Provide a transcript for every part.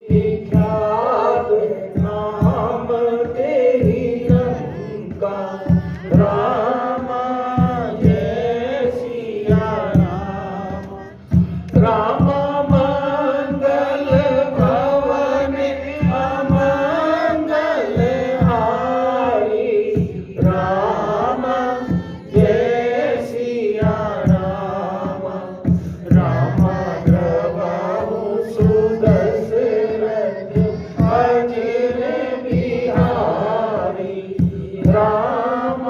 विख्यात नाम तेरी लंका राम जय सिया राम। राम मंगल भवन अमंगल हारी राम जय सिया राम। राम प्रभु सुदशरथ अजिर बिहारी राम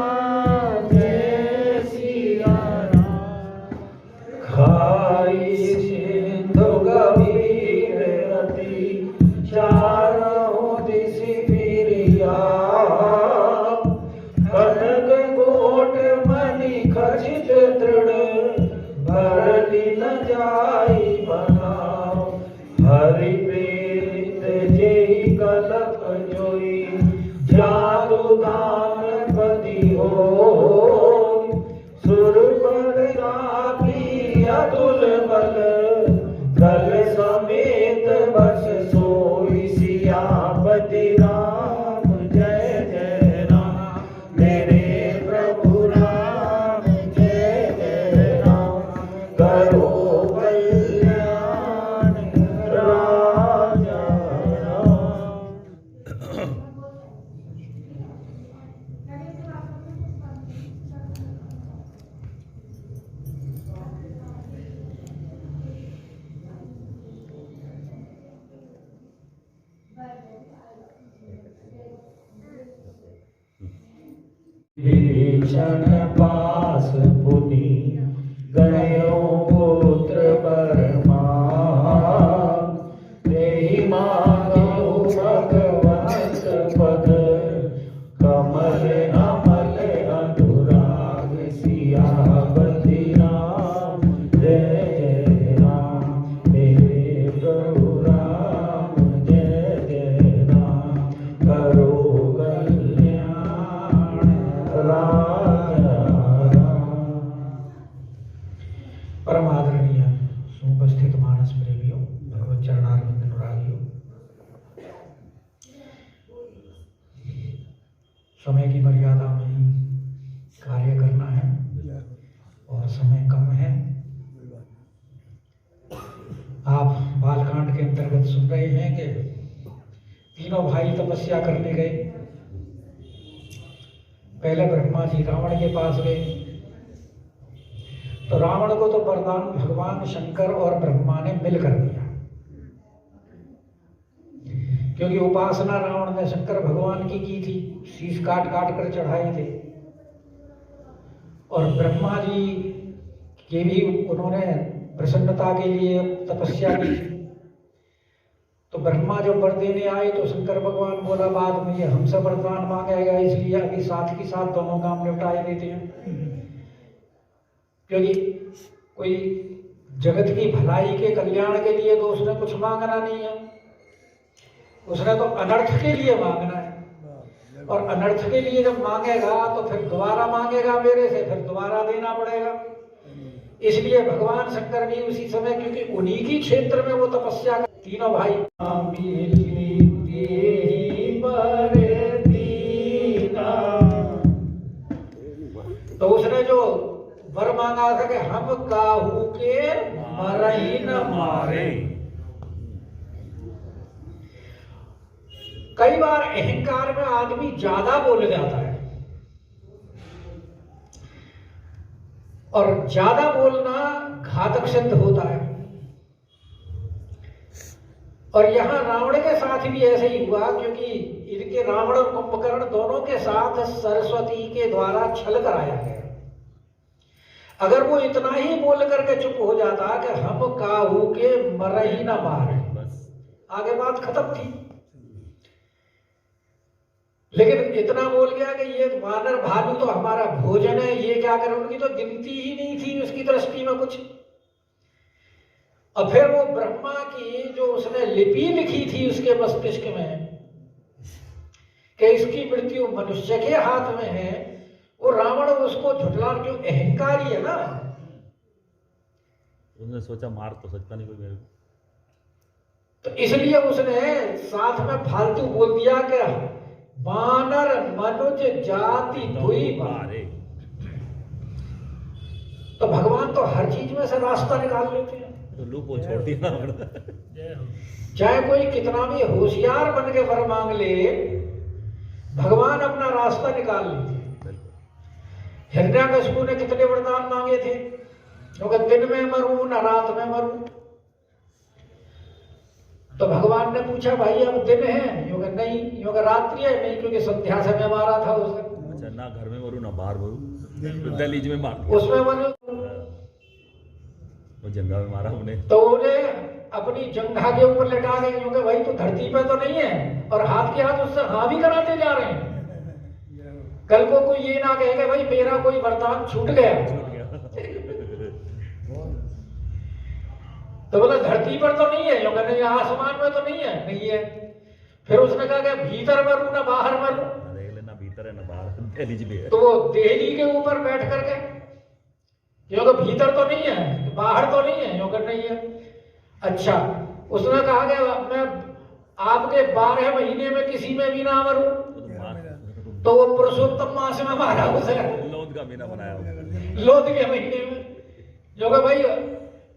जय सिया राम। खाई सिंधु गभीर रति चारों दिश फिरिया। कनक कोट मणि खचित दृढ़ भरली न जाई बनाओ। हरि प्रेरित जेहि कलप जोई जादू दान पति होय। सुर पर राखी अतुल बल कल समेत बस सोई। सियापति राम जय जय राम मेरे प्रभु राम जय जय राम। करो कल्याण राजा राम। भीषण पास पुनि गयो पुत्र बरमान। तेहि मांगो भगवत पद कमल अमल अनुराग। सियापति राम जय जय राम मेरे प्रभु राम जय जय राम। करो कल्याण राजा राम। परम आदरणीय सुपस्थित मानस प्रेमियों, भगवत चरणारविंद अनुरागियों, समय की मर्यादा में ही कार्य करना है और समय कम है। आप बालकांड के अंतर्गत सुन रहे हैं कि तीनों भाई तपस्या करने गए। पहले ब्रह्मा जी रावण के पास गए तो रावण को तो वरदान भगवान शंकर और ब्रह्मा ने मिलकर दिया, क्योंकि उपासना रावण ने शंकर भगवान की थी, शीश काट काट कर चढ़ाए थे। और ब्रह्मा जी के भी उन्होंने प्रसन्नता के लिए तपस्या की थी। तो ब्रह्मा जब वर देने आए तो शंकर भगवान बोला बाद में ये हमसे वरदान मांगेगा, इसलिए अभी साथ के साथ दोनों काम निपटाए देते हैं। क्योंकि कोई जगत की भलाई के कल्याण के लिए तो उसने कुछ मांगना नहीं है, उसने तो अनर्थ के लिए मांगना है। और अनर्थ के लिए जब मांगेगा तो फिर दोबारा मांगेगा मेरे से, फिर दोबारा देना पड़ेगा। इसलिए भगवान शंकर भी उसी समय, क्योंकि उन्हीं की क्षेत्र में वो तपस्या कर, तीनों भाई तो उसने जो वर मांगा था कि हम काहू के मरही न मारे। कई बार अहंकार में आदमी ज्यादा बोल जाता है और ज्यादा बोलना घातक सिद्ध होता है। और यहां रावण के साथ भी ऐसे ही हुआ, क्योंकि इनके रावण और कुंभकर्ण दोनों के साथ सरस्वती के द्वारा छल कराया गया। अगर वो इतना ही बोल करके चुप हो जाता कि हम काहू के मरही न मारे, आगे बात खत्म थी। लेकिन इतना बोल गया कि ये वानर भालू तो हमारा भोजन है, ये क्या करे, उनकी तो गिनती ही नहीं थी उसकी दृष्टि में कुछ। और फिर वो ब्रह्मा की जो उसने लिपि लिखी थी उसके मस्तिष्क में कि इसकी मृत्यु मनुष्य के हाथ में है, वो रावण उसको झुठला, क्यों अहंकारी है ना। उसने सोचा मार तो सकता नहीं कोई मेरे को, तो इसलिए उसने साथ में फालतू बोल दिया कि वानर मनुज जाति दुई बारे। तो भगवान तो हर चीज में से रास्ता निकाल लेते हैं, तो लूप छोड़ दिया। चाहे कोई कितना भी होशियार बन के वर मांग ले, भगवान अपना रास्ता निकाल लेते हैं। हिरण्याकशिपु ने कितने वरदान मांगे थे, क्योंकि दिन में मरूं न रात में मरूं। तो भगवान ने पूछा भाई अब दिन है, योगा नहीं, योगा रात्रि है नहीं, क्योंकि संध्या समय मारा था उसने। अच्छा, ना घर में मरूं ना बाहर मरूं, दहलीज में मार, उसमें मरूं, वो जंगा में मारा हमने। तो उन्हें अपनी जंघा के ऊपर लेटा गए, क्योंकि भाई तो धरती पे तो नहीं है, और हाथ के हाथ उससे हाँ भी कराते जा रहे हैं। कल को कोई ये ना कहेगा भाई मेरा कोई वरदान छूट गया। तो बोला धरती पर तो नहीं है, योगा नहीं, आसमान में तो नहीं है, नहीं है। फिर उसने कहा कि भीतर मरूं ना बाहर मरूं, देख लेना भीतर है ना बाहर, दहलीज भी है। तो वो देहली के ऊपर बैठ करके, योगा भीतर तो नहीं है, बाहर तो नहीं है, योगा नहीं है। अच्छा, उसने कहा कि मैं आपके 12 महीने में किसी में भी ना मरूं, तो वो पुरुषोत्तम मास में मारा उसे, लोध का महीना बनाया, लोध के महीने में। योगा भाई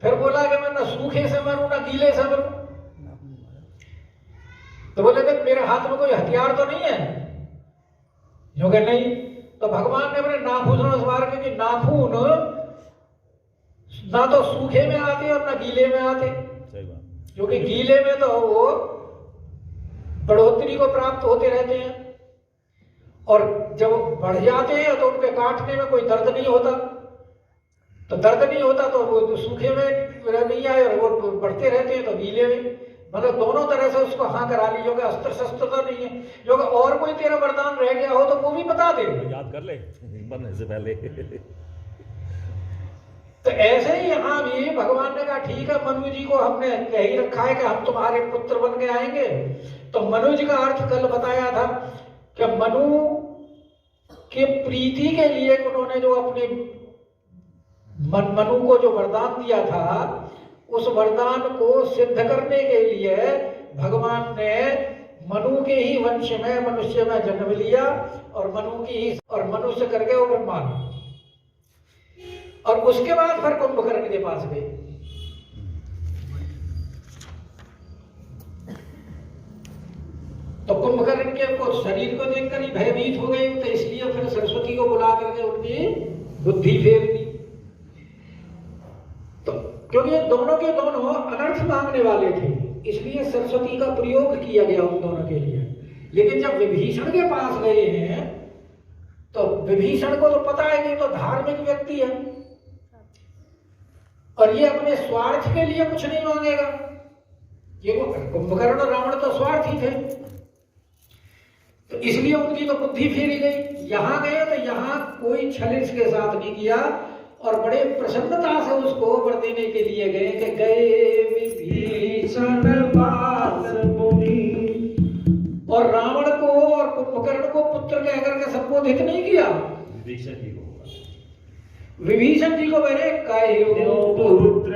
फिर बोला कि मैं ना सूखे से मरूं ना गीले से मरूं। तो बोले देख मेरे हाथ में कोई हथियार तो नहीं है, योगा नहीं। तो भगवान ने अपने नाखून से मार के, नाखून ना तो सूखे में आते और ना गीले में आते, क्योंकि गीले में तो वो बढ़ोतरी को प्राप्त होते रहते हैं, और जब बढ़ जाते हैं तो उनके काटने में कोई दर्द नहीं होता। तो दर्द नहीं होता तो वो सूखे में नहीं आए, और वो बढ़ते रहते हैं तो गीले में। मतलब दोनों तरह से उसको हाँ करा ली। योगा अस्त्र शस्त्र तो नहीं है, योगा और कोई तेरा वरदान रह गया हो तो वो भी बता दे, याद कर ले बनने से पहले। तो ऐसे ही यहाँ भी भगवान ने कहा ठीक है, मनु जी को हमने कह ही रखा है कि हम तुम्हारे पुत्र बन के आएंगे। तो मनुज का अर्थ कल बताया था कि मनु के प्रीति के लिए उन्होंने जो अपने मनु को जो वरदान दिया था, उस वरदान को सिद्ध करने के लिए भगवान ने मनु के ही वंश में मनुष्य में जन्म लिया, और मनु की ही और मनुष्य करके वो ब्रह्मांड, और उसके बाद फिर कुंभकर्ण के पास गए। तो कुंभकर्ण के को शरीर को देखकर ही भयभीत हो गए, तो इसलिए फिर सरस्वती को बुला करके उनकी बुद्धि फेर दी। तो क्योंकि ये दोनों के दोनों अनर्थ मांगने वाले थे, इसलिए सरस्वती का प्रयोग किया गया उन दोनों के लिए। लेकिन जब विभीषण के पास गए हैं, तो विभीषण को तो पता है कि तो धार्मिक व्यक्ति है, और ये अपने स्वार्थ के लिए कुछ नहीं मांगेगा। ये वो कुंभकर्ण और रावण तो स्वार्थी थे, तो इसलिए उनकी तो बुद्धि फेरी गई। यहां गए तो यहां कोई छल इसके साथ नहीं किया, और बड़े प्रसन्नता से उसको वर देने के लिए गए कि गए विभीषण पास मुनि, और रावण को और कुंभकर्ण को पुत्र कहकर के संबोधित नहीं किया, विभीषण जी को मैंने पुत्र,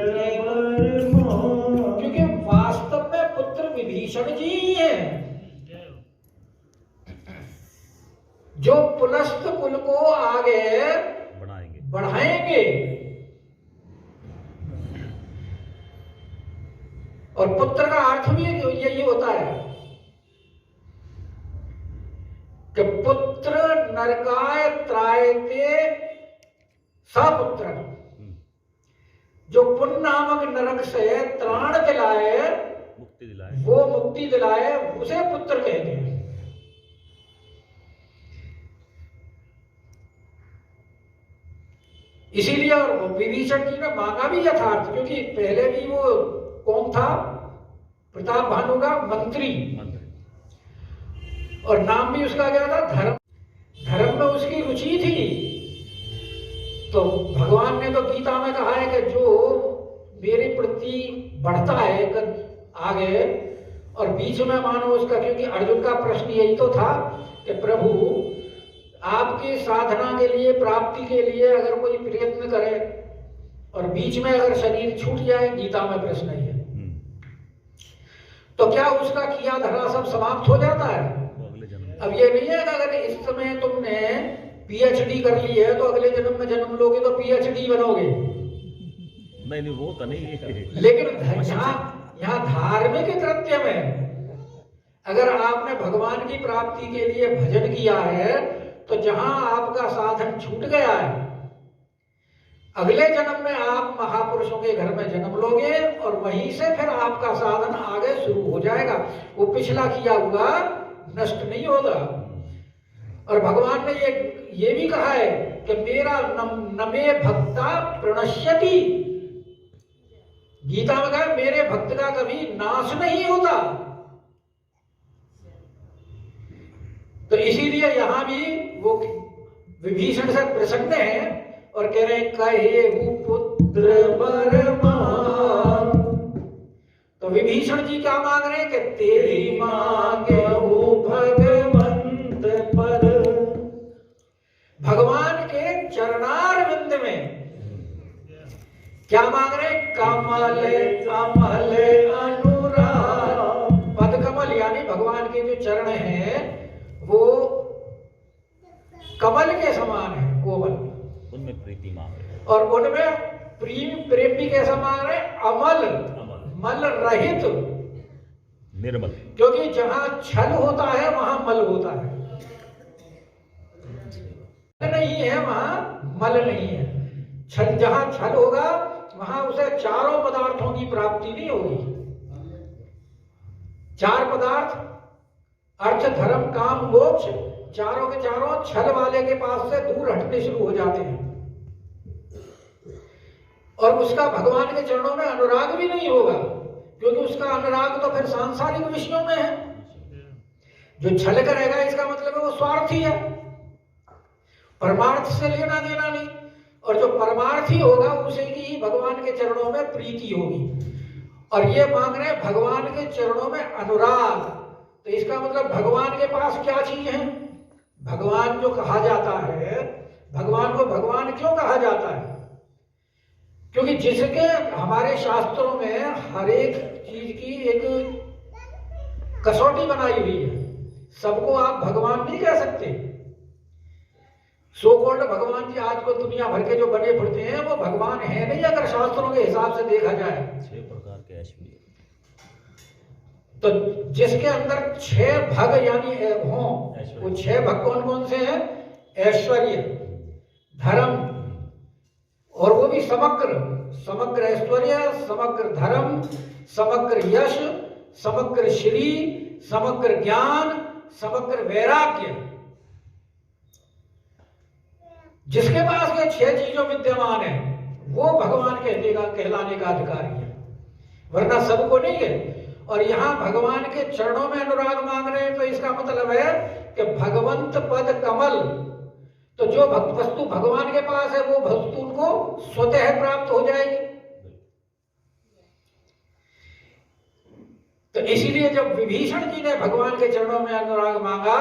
क्योंकि वास्तव में पुत्र विभीषण जी ही हैं, जो पुलस्त कुल को आगे बढ़ाएंगे। और पुत्र का अर्थ भी यही होता है कि पुत्र नरकाय त्रायते सपुत्र, जो पुण्य नामक नरक से त्राण दिलाए, मुक्ति दिलाए, वो मुक्ति दिलाए, उसे पुत्र कहते हैं। इसीलिए और विभीषण जी ने मांगा भी यथार्थ, क्योंकि पहले भी वो कौन था, प्रताप भानु का मंत्री, और नाम भी उसका क्या था, धर्म। धर्म में उसकी रुचि थी। तो भगवान ने तो गीता में कहा है कि जो मेरे प्रति बढ़ता है आगे, और बीच में मानो उसका, क्योंकि अर्जुन का प्रश्न यही तो था कि प्रभु आपकी साधना के लिए, प्राप्ति के लिए अगर कोई प्रयत्न करे और बीच में अगर शरीर छूट जाए, गीता में प्रश्न है, तो क्या उसका किया धरा सब समाप्त हो जाता है? वो अगले जन्म में। अब ये नहीं है कि अगर इस समय तुमने पीएचडी कर ली है तो अगले जन्म में जन्म लोगे तो पीएचडी बनोगे। नहीं नहीं, वो तो नहीं है। लेकिन यहाँ धार्मिक कृत्य में अगर आपने भगवान की प्राप्ति के लिए भजन किया है तो जहां आपका साधन छूट गया है, अगले जन्म में आप महापुरुषों के घर में जन्म लोगे और वहीं से फिर आपका साधन आगे शुरू हो जाएगा। वो पिछला किया हुआ नष्ट नहीं होगा। और भगवान ने ये भी कहा है कि मेरा नमे भक्ता प्रणश्यति, गीता में कहा मेरे भक्त का कभी नाश नहीं होता। तो इसीलिए यहां भी वो विभीषण से प्रसन्न है और कह रहे कहे पुत्र बरमान। तो विभीषण जी क्या मांग रहे हैं कि तेरी मांगे भगवंत पद, भगवान के चरणारविंद में क्या मांग रहे? कमल कमल अनुराग। पद कमल यानी भगवान के जो चरण हैं वो कमल के समान है, कोमल, उनमें प्रीति मांग रहे हैं। और उनमें प्रेम भी कैसा मांग रहे? अमल, मल रहित, निर्मल। क्योंकि जहां छल होता है वहां मल होता है, नहीं है वहां मल नहीं है। छल जहां छल होगा वहां उसे चारों पदार्थों की प्राप्ति नहीं होगी। चार पदार्थ अर्थ धर्म काम मोक्ष, चारों के चारों छल वाले के पास से दूर हटने शुरू हो जाते हैं और उसका भगवान के चरणों में अनुराग भी नहीं होगा, क्योंकि उसका अनुराग तो फिर सांसारिक विषयों में है। जो छल करेगा इसका मतलब है वो स्वार्थी है, परमार्थ से लेना देना नहीं। और जो परमार्थी होगा उसे की ही भगवान के चरणों में प्रीति होगी। और ये मांग रहे हैं भगवान के चरणों में अनुराग। तो इसका मतलब भगवान के पास क्या चीज है? भगवान जो कहा जाता है, भगवान को भगवान क्यों कहा जाता है? क्योंकि जिसके हमारे शास्त्रों में हर एक चीज की एक कसौटी बनाई हुई है। सबको आप भगवान नहीं कह सकते। सो कॉल्ड भगवान जी आज को दुनिया भर के जो बने फिरते हैं वो भगवान है नहीं, अगर शास्त्रों के हिसाब से देखा जाए। 6 प्रकार के ऐश्वर्य, तो जिसके अंदर 6 भग यानी हों, वो 6 भग कौन कौन से हैं? ऐश्वर्य, धर्म, और वो भी समग्र, समग्र ऐश्वर्य, समग्र धर्म, समग्र यश, समग्र श्री, समग्र ज्ञान, समग्र वैराग्य। जिसके पास ये 6 चीजों विद्यमान है वो भगवान कहलाने का अधिकारी है, वरना सबको नहीं है। और यहाँ भगवान के चरणों में अनुराग मांग रहे हैं तो इसका मतलब है कि भगवंत पद कमल, तो जो वस्तु भगवान के पास है वो वस्तु उनको स्वतः प्राप्त हो जाएगी। तो इसीलिए जब विभीषण जी ने भगवान के चरणों में अनुराग मांगा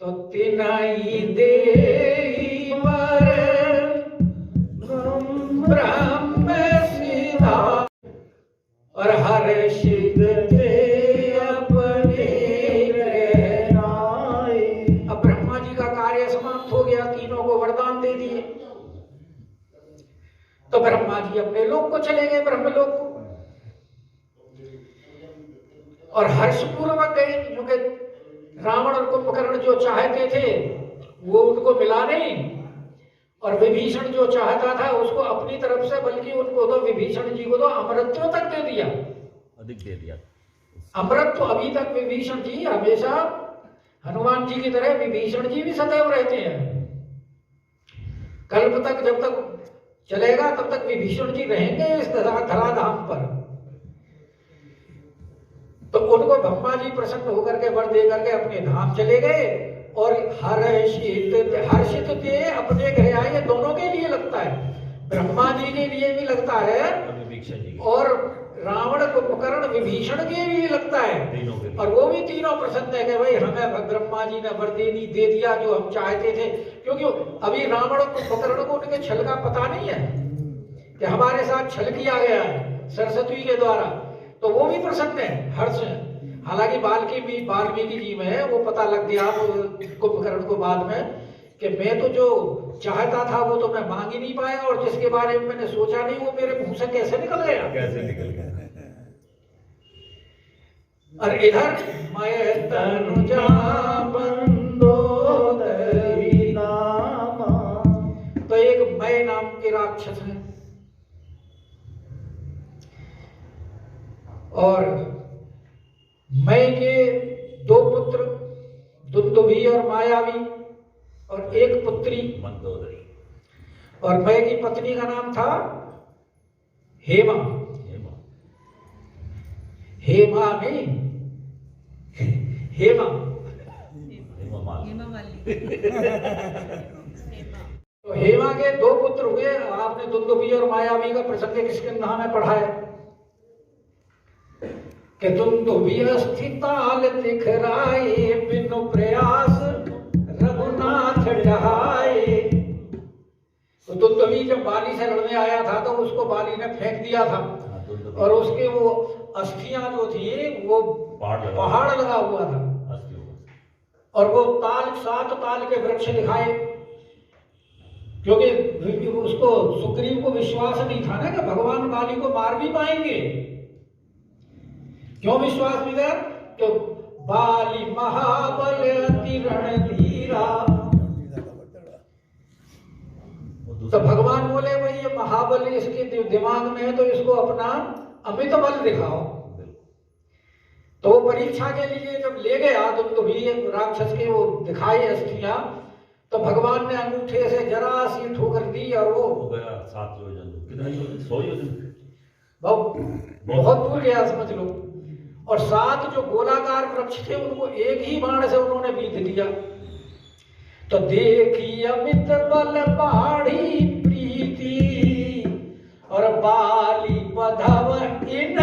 तो तिनहि देहि पर ब्रह्म सीधा और हर्षित थे अपने रहनाए। अब ब्रह्मा जी का कार्य समाप्त हो गया, तीनों को वरदान दे दिए। तो ब्रह्मा जी अपने लोक को चले गए, ब्रह्मलोक को, और हर्षपूर्वक गए, क्योंकि रावण और कुंभकर्ण जो चाहते थे वो उनको मिला नहीं, और विभीषण जो चाहता था उसको अपनी तरफ से, बल्कि उनको तो विभीषण जी को तो अमरत्व तक दे दिया, अधिक दे दिया। अमरत्व अभी तक विभीषण जी हमेशा हनुमान जी की तरह विभीषण जी भी सदैव रहते हैं। कल्प तक जब तक चलेगा तब तक विभीषण जी रहेंगे इस धराधाम पर। तो उनको ब्रह्मा जी प्रसन्न होकर के वर दे करके अपने धाम चले गए और हर्षित थे अपने घर आए। ये दोनों के लिए लगता है, ब्रह्मा जी के लिए भी लगता है और रावण कुंभकर्ण विभीषण के भी लगता है, और वो भी तीनों प्रसन्न है कि भाई हमें ब्रह्मा जी ने वर दे दिया जो हम चाहते थे। क्योंकि अभी रावण कुंभकर्ण को उनके छल का पता नहीं है कि हमारे साथ छल किया गया है सरस्वती के द्वारा। तो वो भी प्रसन्न है, हर्ष है। हालांकि वाल्मीकि जी में वो पता लग गया कुंभकर्ण को बाद में कि मैं तो जो चाहता था वो तो मैं मांग ही नहीं पाया, और जिसके बारे में मैंने सोचा नहीं वो मेरे मुंह से कैसे निकल गया। और इधर मैं तनुजा मंदोदरी नामा, तो एक मैं नाम के राक्षस है, और मैं के दो पुत्र दुंदुभी और मायावी, और एक पुत्री मंदोदरी, और मैं की पत्नी का नाम था हेमा। हेमा नहीं, हेमा तो हेमा के दो पुत्र हुए। आपने दुंदुभी और मायावी का प्रसंग किसके नाम में पढ़ा है कि दुंदुभी अस्थिताल दिखराए, बिनु प्रयास रघुनाथ डहाए। तो दुंदुभी जब बाली से लड़ने आया था तो उसको बाली ने फेंक दिया था, और उसके वो अस्थियां जो थी वो पहाड़ लगा हुआ था, और वो 7 ताल के वृक्ष दिखाए, क्योंकि उसको सुग्रीव को विश्वास नहीं था ना कि भगवान बाली को मार भी पाएंगे। क्यों विश्वास नहीं था? तो बाली महाबल अति रणधीरा, तो भगवान बोले भाई ये महाबल इसके दिमाग में है तो इसको अपना अमित बल दिखाओ। तो वो परीक्षा के लिए जब ले गया दुंदुभी राक्षस के वो दिखाई अस्थियां, तो भगवान ने अंगूठे से जरा सी ठोकर दी और वो 7 योजन, कितना 100 योजन, बहुत दूर गया समझ लो। और 7 जो गोलाकार वृक्ष थे उनको एक ही बाण से उन्होंने बीत दिया। तो देखी अमित बल बाढ़ी प्रीति, और बाली बधव इन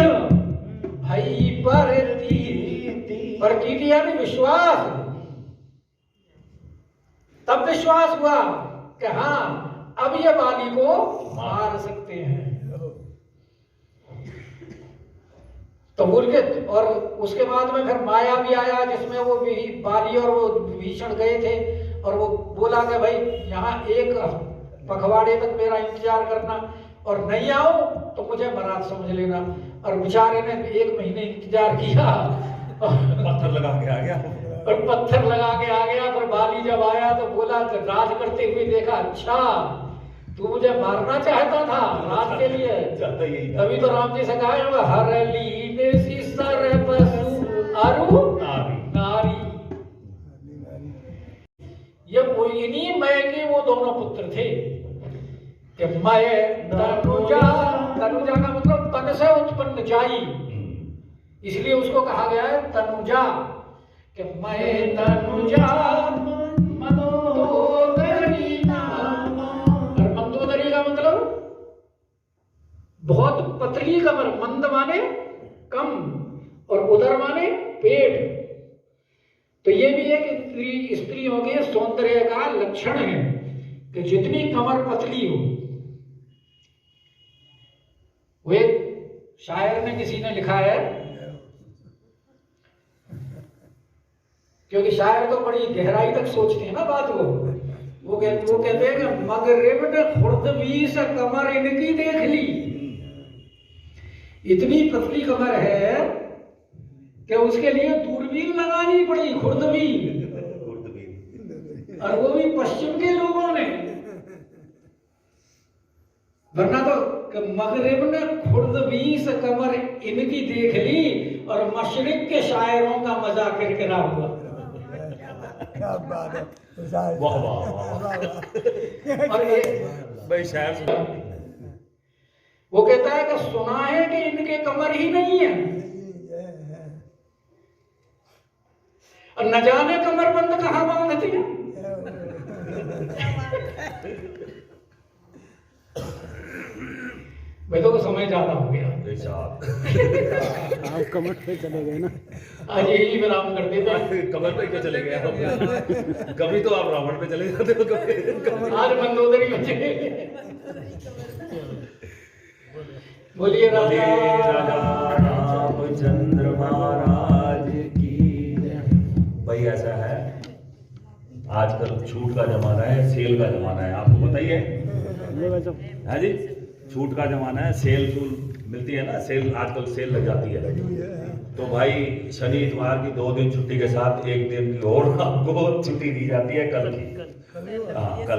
भई पर कीर्ति, और कीर्ति यानी विश्वास। तब विश्वास हुआ कि हाँ अब ये बाली को मार सकते हैं। तो उनके और उसके बाद में फिर माया भी आया, जिसमें वो बाली और वो भीषण गए थे, और वो बोला कि भाई यहाँ एक पखवाड़े तक मेरा इंतजार करना, और नहीं आओ तो मुझे मराद समझ लेना। और बेचारे ने 1 महीने इंतजार किया, पत्थर लगा के आ गया, और पत्थर लगा के आ गया। पर बाली जब आया तो बोला, तो राज करते हुए देखा, अच्छा तू मुझे मारना चाहता था राज के लिए। तभी तो राम जी से कहा, हर लीने सी सर पशु अरु नारी। ये इन्हीं मैं के वो दोनों पुत्र थे कि मैं तनुजा, तनुजा का मतलब तन से उत्पन्न जाई, इसलिए उसको कहा गया है तनुजा, कि मैं तनुजा मंदोदरी नाम। और मंदोदरी का मतलब बहुत पतली कमर, मंद माने कम और उदर माने पेट। तो ये भी एक स्त्रियों के सौंदर्य का लक्षण है कि जितनी कमर पतली हो। वो एक शायर ने किसी ने लिखा है, क्योंकि शायर तो बड़ी गहराई तक सोचते हैं ना बात को। वो कहते हैं कि मगरिब ने खुर्दबी से कमर इनकी देख ली। इतनी पतली कमर है कि उसके लिए दूरबीन लगानी पड़ी, खुर्दबीन, और वो भी पश्चिम के लोगों ने। वरना तो मगरिब ने खुर्दबी से कमर इनकी देख ली, और मशरिक के शायरों का मजा किरकिरा हुआ। क्या बात है। वाह वाह वाह। और भाई शायर वो कहता है कि सुना है कि इनके कमर ही नहीं है, और न जाने कमरबंद कहाँ बांधती है। भाई तो समय ज्यादा हो गया, आप कमर पे चले गए ना। आज यही विराम कर देते। कमर पे क्यों चले गए आप? कभी तो आप रावण पे चले जाते हो, कभी आज मंदोदरी में चले। बोलिए राजा। रामचंद्र महाराज की जय। भाई ऐसा है, आजकल छूट का जमाना है, सेल का जमाना है, आपको पता ही है जी। छूट का जमाना है, सेल मिलती है ना, सेल आजकल सेल लग जाती है। तो भाई शनि इतवार की 2 दिन छुट्टी के साथ 1 दिन की और आपको छुट्टी दी जाती है कल की। हाँ कल।